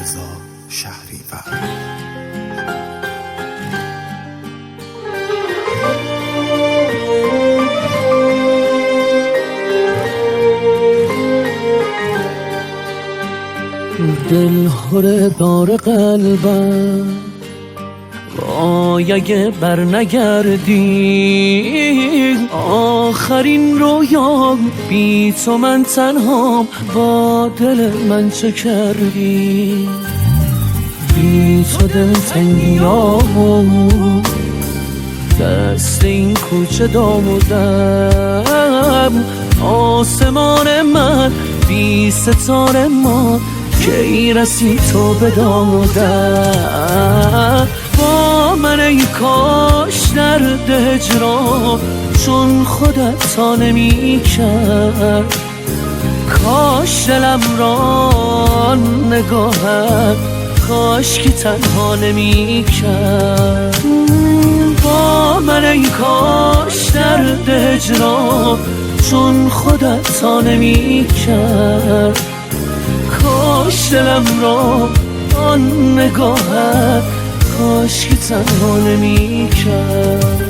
رضا شهریور. دل هره دار قلبم وای اگه بر نگردی، آخرین رویام بی تو من تنهام، با دل من چه کردی؟ بی تو دل تنگیامو دست این کوچه دامودم، آسمان من بی ستاره ما کی رسی تو به دامودم. با من ای کاش درد هجران چون خودت تا نمی کرد، کاش دلم را نگاهت کاش که تنها نمی کرد. با من ای کاش درد هجران چون خودت تا نمی کرد، کاش دلم را آن نگاهت کاش که تنها نمی کرد.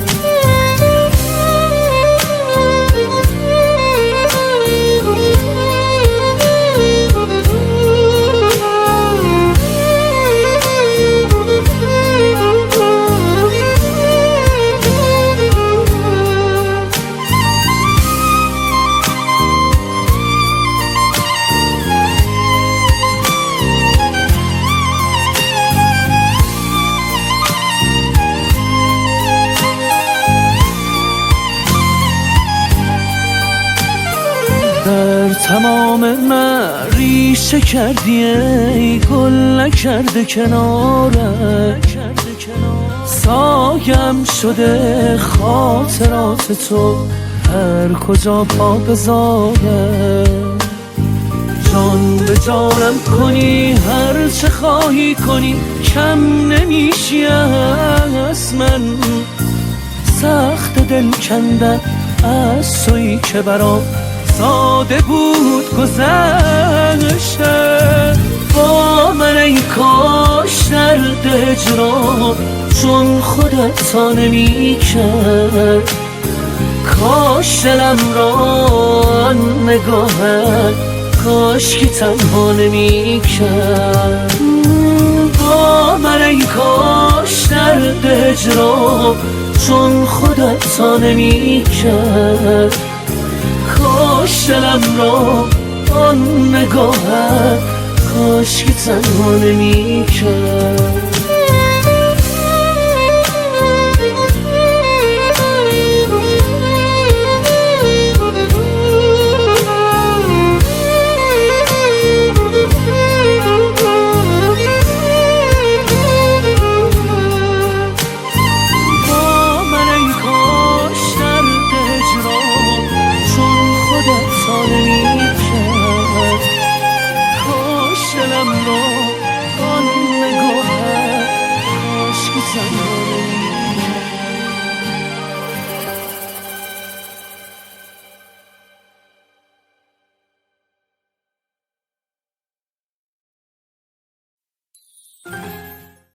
در تمام من ریشه کردی ای گل نکرده کنارت، سایم شده خاطرات تو هر کجا پا بذاره. جان به جانم کنی هر چه خواهی کنی، کم نمیشی از من، سخت دل کندن از تویی که برام ساده بود گذشته. با من ای کاش درد هجران چون خودت تا نمی کرد، کاش دلم را نگاهت کاش که تنها نمی کرد. با من ای کاش درد هجران چون خودت تا نمی کرد، کاش دلم را آن نگاهت کاش که تنها نمی کرد.